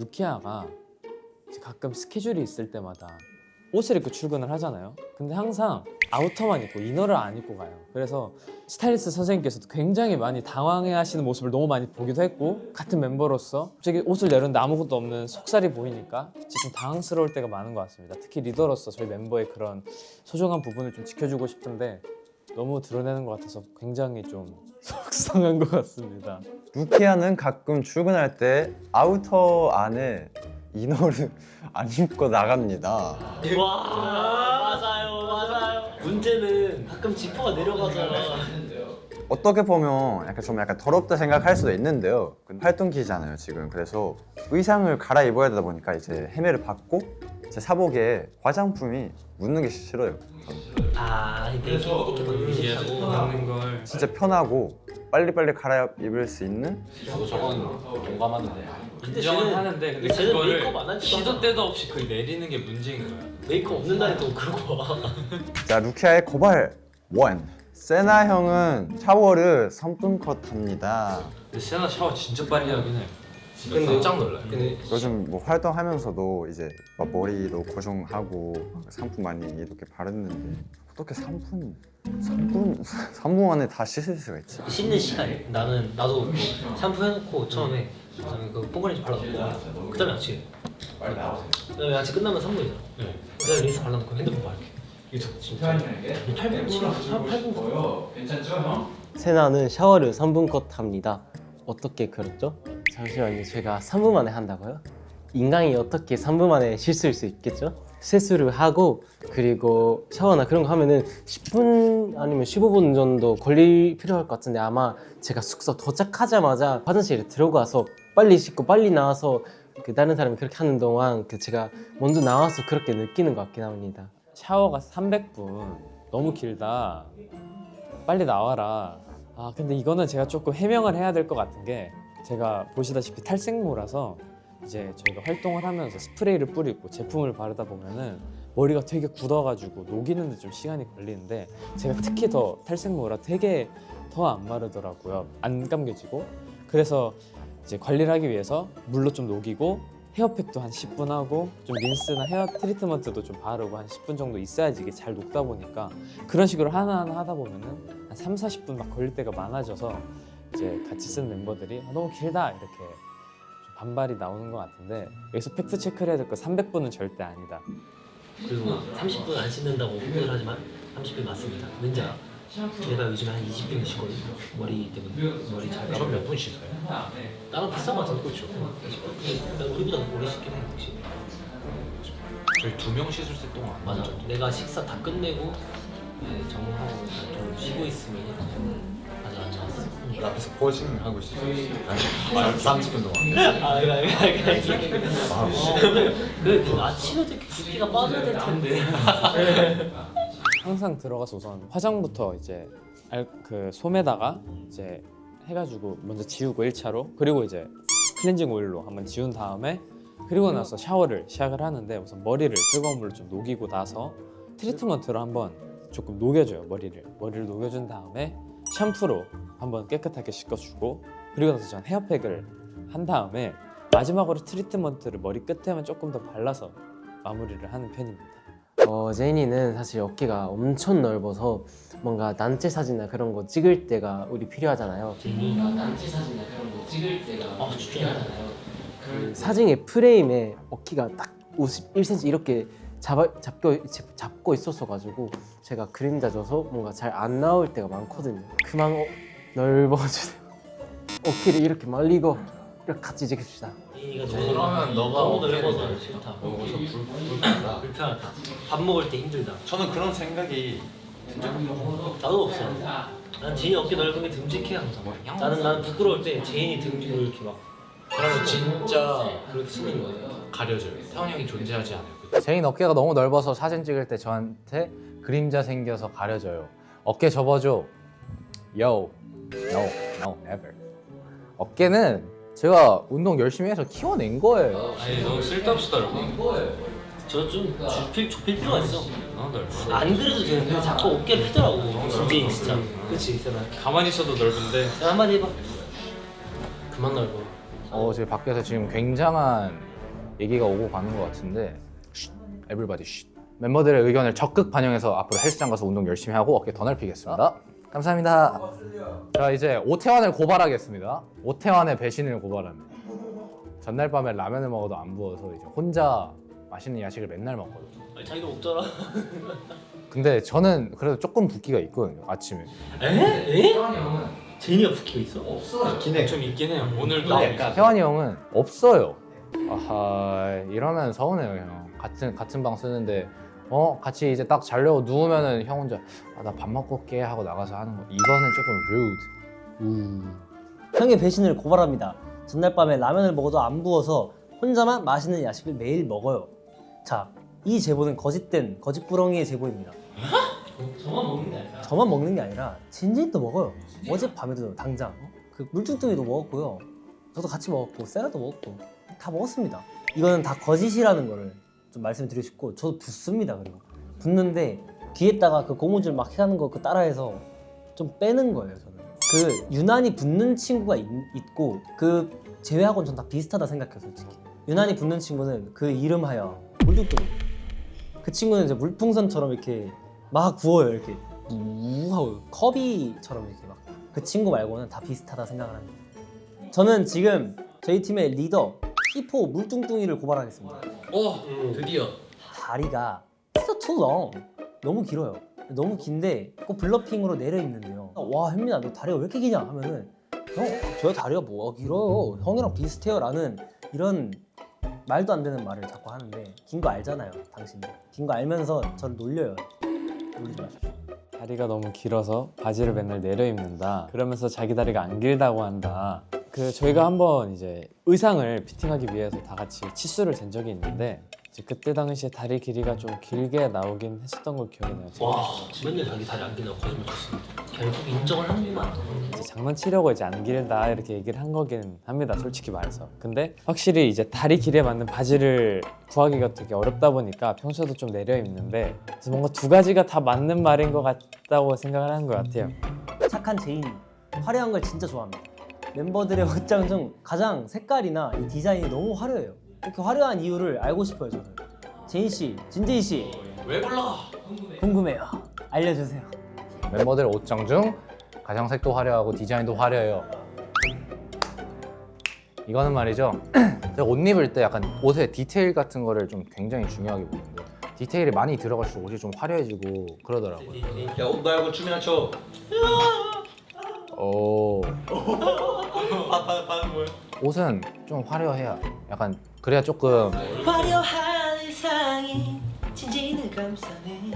루키아가 이제 가끔 스케줄이 있을 때마다 옷을 입고 출근을 하잖아요. 근데 항상 아우터만 입고 이너를 안 입고 가요. 그래서 스타일리스트 선생님께서도 굉장히 많이 당황해하시는 모습을 너무 많이 보기도 했고, 같은 멤버로서 갑자기 옷을 내렸는데 아무것도 없는 속살이 보이니까 좀 당황스러울 때가 많은 것 같습니다. 특히 리더로서 저희 멤버의 그런 소중한 부분을 좀 지켜주고 싶은데 너무 드러내는 것 같아서 굉장히 좀 속상한 것 같습니다. 루키아는 가끔 출근할 때 아우터 안에 이너를 안 입고 나갑니다. 와 맞아요. 문제는 가끔 지퍼가 내려가잖아. 어떻게 보면 약간 더럽다 생각할 수도 있는데요. 활동기잖아요 지금. 그래서 의상을 갈아입어야 되다 보니까 이제 헤매를 받고 제 사복에 화장품이 묻는 게 싫어요. 아 이렇게 하고 하는 걸 진짜 편하고 빨리빨리 갈아입을 수 있는. 저도 저건 공감하는데 근데 인정은 쟤는- 하는데 근데 쟤는 그거를 메이크업 안 하지도 시도 않아. 때도 없이 거의 내리는 게 문제인 거야. 메이크업 없는 날에 또 그러고 와. 자, 루키아의 고발 1. 세나 형은 샤워를 3분 컷 합니다. 근데 세나 샤워 진짜 빨리 하긴 해. 근데- 깜짝 놀라요. 근데 요즘 뭐 활동하면서도 이제 막 머리도 고정하고 상품 많이 이렇게 바르는데 어떻게 3분 안에 다 씻을 수가 있지? 씻는 시간이 나도 뭐 샴푸 해놓고 처음에 그다음에 그 뽕가리지 발라놓고 그다음에 아침 그다음에 아침 끝나면 3분이잖아. 네. 그다음에 린스 발라놓고 핸드폰 봐야게. 이거 진짜 8분 8분 세나는 샤워를 3분 컷 합니다. 어떻게 그렇죠? 잠시만요. 제가 3분 만에 한다고요? 인간이 어떻게 3분 만에 씻을 수 있겠죠? 세수를 하고 그리고 샤워나 그런 거 하면은 10분 아니면 15분 정도 걸릴 필요할 것 같은데, 아마 제가 숙소 도착하자마자 화장실에 들어가서 빨리 씻고 빨리 나와서 그 다른 사람이 그렇게 하는 동안 그 제가 먼저 나와서 그렇게 느끼는 것 같긴 합니다. 샤워가 300분 너무 길다, 빨리 나와라. 아 근데 이거는 제가 조금 해명을 해야 될 것 같은 게, 제가 보시다시피 탈색모라서 이제 저희가 활동을 하면서 스프레이를 뿌리고 제품을 바르다 보면은 머리가 되게 굳어가지고 녹이는데 좀 시간이 걸리는데, 제가 특히 더 탈색모라 되게 더 안 마르더라고요. 안 감겨지고. 그래서 이제 관리를 하기 위해서 물로 좀 녹이고 헤어팩도 한 10분 하고 좀 린스나 헤어 트리트먼트도 좀 바르고 한 10분 정도 있어야지 이게 잘 녹다 보니까, 그런 식으로 하나하나 하다 보면은 한 3, 40분 막 걸릴 때가 많아져서 이제 같이 쓴 멤버들이 너무 길다 이렇게 좀 반발이 나오는 것 같은데, 여기서 팩트 체크를 해야 될 거 300분은 절대 아니다. 그리고 30분 안 씻는다고 오늘 하지만 30분 맞습니다. 왠지 알아? 내가 요즘에 한 20분 씻거든. 머리 때문에 머리 잘 감으면 몇분 씻어요? 나랑 비슷한 거 같은데. 그렇죠. 나 우리보다 오래 씻긴 해 혹시. 저희 2명 씻을 때 동안 맞아. 내가 식사 다 끝내고 이제 정하고 좀 쉬고 있으면 아직 안 나왔어. 앞에서 포징 하고 있어요. 30분 동안. 아, 그 아침에도 이렇게 붓기가 빠져야 될 텐데. 항상 들어가서 우선 화장부터 이제 그 솜에다가 이제 해가지고 먼저 지우고 1차로, 그리고 이제 클렌징 오일로 한번 지운 다음에, 그리고 나서 샤워를 시작을 하는데, 우선 머리를 뜨거운 물로 좀 녹이고 나서 트리트먼트로 한번 조금 녹여줘요. 머리를 녹여준 다음에 샴푸로 한번 깨끗하게 씻어주고, 그리고 나서 전 헤어팩을 한 다음에 마지막으로 트리트먼트를 머리 끝에만 조금 더 발라서 마무리를 하는 편입니다. 제인이는 사실 어깨가 엄청 넓어서 뭔가 단체 사진이나 그런 거 찍을 때가 우리 필요하잖아요. 단체 사진이나 그런 거 찍을 때가 필요하잖아요. 그 사진의 프레임에 어깨가 딱 51cm 이렇게 잡고 있었어가지고 제가 그림자 줘서 뭔가 잘 안 나올 때가 많거든요. 그만 넓어주세요. 어깨를 이렇게 말리고 이렇게 같이 찍읍시다. 그러면 너가 너무 어깨를 넓어서 싫다. 먹어서 불편하다. 불편하다. 밥 먹을 때 힘들다. 저는 그런 생각이 나도 없어. 난 제인이 어깨 넓은 게 듬직해 항상. 나는 부끄러울 때 제인이 등을 이렇게 막 그러면 진짜 그렇게 쓰는 거예요. 가려져요. 태원 형이 존재하지 않아요. 제인 어깨가 너무 넓어서 사진 찍을 때 저한테 그림자 생겨서 가려져요. 어깨 접어줘. Yo, no, never. 어깨는 제가 운동 열심히 해서 키워낸 거예요. 아니 너무 쓸데없이 넓어. 저좀 좁힐 필요가 있어. 너무 넓어. 안 그래도 되는데 자꾸 어깨를 피더라고. 진재인 진짜. 그치 세나. 가만히 있어도 넓은데 세나 한마디 해봐. 그만 넓어. 지금 밖에서 지금 굉장한 얘기가 오고 가는 것 같은데 everybody 멤버들의 의견을 적극 반영해서 앞으로 헬스장 가서 운동 열심히 하고 어깨 더 넓히겠습니다. 감사합니다. 자, 이제 오태환을 고발하겠습니다. 오태환의 배신을 고발합니다. 전날 밤에 라면을 먹어도 안 부어서 이제 혼자 맛있는 야식을 맨날 먹거든요. 아니, 자기도 먹잖아. 근데 저는 그래도 조금 붓기가 있거든요, 아침에. 에? 제니가 붓기가 있어? 좀 있긴 해요. 오늘도 혜환이 형은 없어요. 아하, 이러면 서운해요, 형. 같은 방 쓰는데 같이 이제 딱 자려고 누우면은 형 혼자 나 밥 먹고 올게 하고 나가서 하는 거. 이거는 조금 rude. 형의 배신을 고발합니다. 전날 밤에 라면을 먹어도 안 부어서 혼자만 맛있는 야식을 매일 먹어요. 자, 이 제보는 거짓된 거짓부렁이의 제보입니다. 저만 먹는 게 아니라. 저만 먹는 게 아니라 진진이도 먹어요. 어젯밤에도 당장 그 물뚱뚱이도 먹었고요. 저도 같이 먹었고 세라도 먹었고 다 먹었습니다. 이거는 다 거짓이라는 거를 좀 말씀드리고 싶고 저도 붓습니다. 그리고 붓는데 귀에다가 그 고무줄 막 해가는 거 그 따라해서 좀 빼는 거예요. 저는 그 유난히 붓는 친구가 있고 그 제외하고는 전 다 비슷하다 생각해요. 솔직히 유난히 붓는 친구는 그 이름하여 물뚱뚱이. 그 친구는 이제 물풍선처럼 이렇게 막 부어요. 이렇게 우하고 커비처럼 이렇게 막. 그 친구 말고는 다 비슷하다 생각을 합니다. 저는 지금 저희 팀의 리더 P4 물뚱뚱이를 고발하겠습니다. 드디어 다리가 진짜 too long. 너무 길어요. 너무 긴데 꼭 블러핑으로 내려 있는데요. 와 현민아 너 다리가 왜 이렇게 기냐 하면은 형 저 다리가 뭐가 길어요. 형이랑 비슷해요 라는 이런 말도 안 되는 말을 자꾸 하는데 긴 거 알잖아요. 당신이 긴 거 알면서 저를 놀려요. 놀리지 마십시오. 다리가 너무 길어서 바지를 맨날 내려 입는다. 그러면서 자기 다리가 안 길다고 한다. 그 저희가 한번 이제 의상을 피팅하기 위해서 다 같이 치수를 잰 적이 있는데 이제 그때 당시에 다리 길이가 좀 길게 나오긴 했었던 걸 기억해요. 와, 맨날 자기 다리 안 길다고 거짓말 쳤습니다. 결국 인정을 하는구만. 이제 장난치려고 이제 안 길다 이렇게 얘기를 한 거긴 합니다. 솔직히 말해서. 근데 확실히 이제 다리 길이에 맞는 바지를 구하기가 되게 어렵다 보니까 평소에도 좀 내려 입는데 그래서 뭔가 두 가지가 다 맞는 말인 것 같다고 생각을 하는 것 같아요. 착한 제인이 화려한 걸 진짜 좋아합니다. 멤버들의 옷장 중 가장 색깔이나 이 디자인이 너무 화려해요. 이렇게 화려한 이유를 알고 싶어요. 저는 제인 씨, 진재희 씨 왜 불러? 궁금해요. 알려주세요. 멤버들 옷장 중 가장 색도 화려하고 디자인도 화려해요. 이거는 말이죠. 제가 옷 입을 때 약간 옷의 디테일 같은 거를 좀 굉장히 중요하게 보는데 디테일이 많이 들어갈수록 옷이 좀 화려해지고 그러더라고요. 야 옷 말고 춤이나 춰. 오. 반응 뭐야? 옷은 좀 화려해야 약간 그래야 조금 화려한 일상이 진진을 감싸네.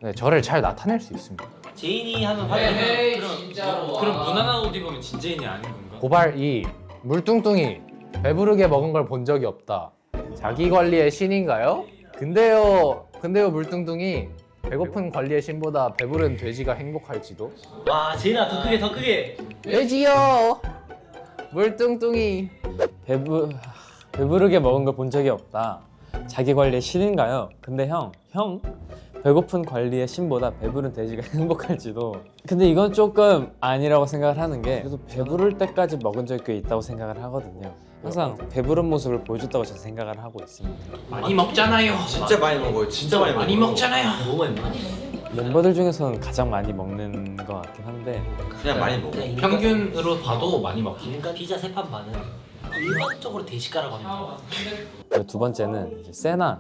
네, 저를 잘 나타낼 수 있습니다. 제인이 하면 화려한. 그럼 무난한 옷 입으면 진재인이 아닌 건가? 고발 2. 물뚱뚱이 배부르게 먹은 걸 본 적이 없다. 자기 관리의 신인가요? 근데요 물뚱뚱이 배고픈 관리의 신보다 배부른 돼지가 행복할지도. 와, 제인아 더 크게 더 크게. 돼지요 물뚱뚱이. 배부르게 먹은 걸 본 적이 없다. 자기 관리의 신인가요? 근데 형 배고픈 관리의 신보다 배부른 돼지가 행복할지도. 근데 이건 조금 아니라고 생각을 하는 게 그래도 배부를 때까지 먹은 적이 꽤 있다고 생각을 하거든요. 항상 배부른 모습을 보여줬다고 저는 생각을 하고 있습니다. 많이 먹잖아요. 진짜 많이 먹어요. 진짜 많이 먹어요. 많이 먹잖아요. 너무 많이 먹어. 멤버들 중에서는 가장 많이 먹는 것 같긴 한데 그냥 많이 먹어. 평균으로 봐도 많이 먹긴 해. 그러니까 피자 3판 반은 일반적으로 대식가라고 합니다. 그리고 두 번째는 이제 세나는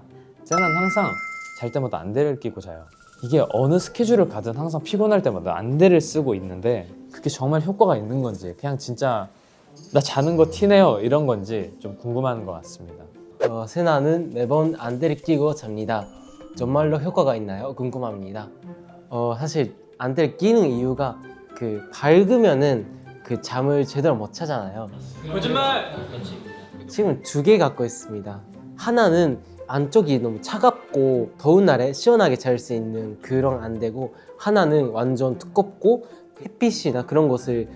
항상 잘 때마다 안대를 끼고 자요. 이게 어느 스케줄을 가든 항상 피곤할 때마다 안대를 쓰고 있는데 그게 정말 효과가 있는 건지 그냥 진짜 나 자는 거 티내요 이런 건지 좀 궁금한 것 같습니다. 세나는 매번 안대를 끼고 잡니다. 정말로 효과가 있나요? 궁금합니다. 사실 안대를 끼는 이유가 그 밝으면은 그 잠을 제대로 못 자잖아요. 거짓말. 지금 2개 갖고 있습니다. 하나는 안쪽이 너무 차갑고 더운 날에 시원하게 잘 수 있는 그런 안대고, 하나는 완전 두껍고 햇빛이나 그런 것을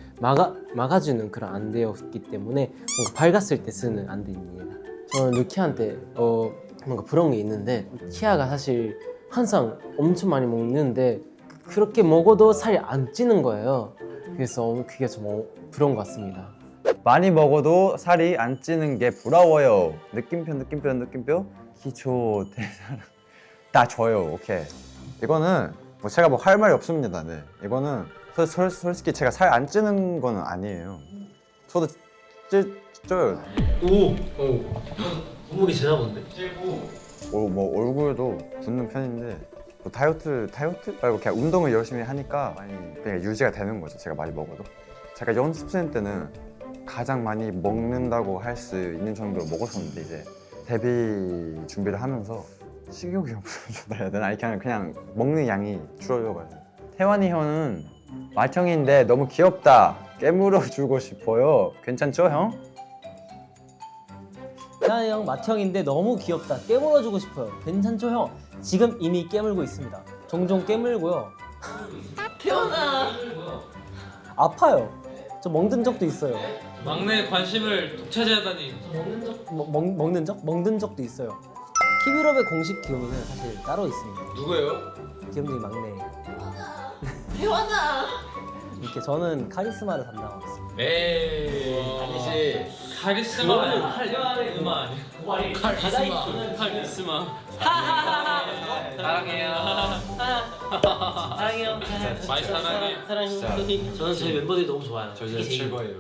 막아주는 그런 안대였기 때문에 뭔가 밝았을 때 쓰는 안대입니다. 저는 루키한테 뭔가 부러운 게 있는데, 키아가 사실 항상 엄청 많이 먹는데 그렇게 먹어도 살이 안 찌는 거예요. 그래서 그게 좀 부러운 것 같습니다. 많이 먹어도 살이 안 찌는 게 부러워요. 느낌표 기초 대사량 다 줘요. 오케이. 이거는 뭐 제가 뭐 할 말이 없습니다. 네. 이거는 솔직히 제가 살 안 찌는 거는 아니에요. 저도 쪄요. 오. 몸무게 재나 본데. 뭐 얼굴도 붓는 편인데 뭐 다이어트 말고 그냥 운동을 열심히 하니까 많이 그냥 유지가 되는 거죠. 제가 많이 먹어도. 제가 연습생 때는 가장 많이 먹는다고 할 수 있는 정도로 먹었었는데 이제 데뷔 준비를 하면서 식욕이 없어졌다 해야 되나? 아니 그냥 먹는 양이 줄어져가지고. 태환이 형은 맏형인데 너무 귀엽다. 깨물어 주고 싶어요. 괜찮죠 형? 태환이 형 맏형인데 너무 귀엽다. 깨물어주고 싶어요. 괜찮죠 형? 지금 이미 깨물고 있습니다. 종종 깨물고요. 태환아. 아파요. 저 먹는 적도 있어요. 막내 관심을 독차지하다니. 먹는 적? 먹는 적도 있어요. 키비럽의 공식 귀요미는 사실 따로 있습니다. 누구예요? 귀염둥이 막내. 태환아. 이렇게 저는 카리스마를 담당하고 있습니다. 에이 아니지. 카리스마 아니야. 카리스마 아니야. 카리스마. 사랑해요. 사랑해요. 많이 사랑해. 사랑해요. 저는 저희 멤버들이 너무 좋아요. 저희 최고예요.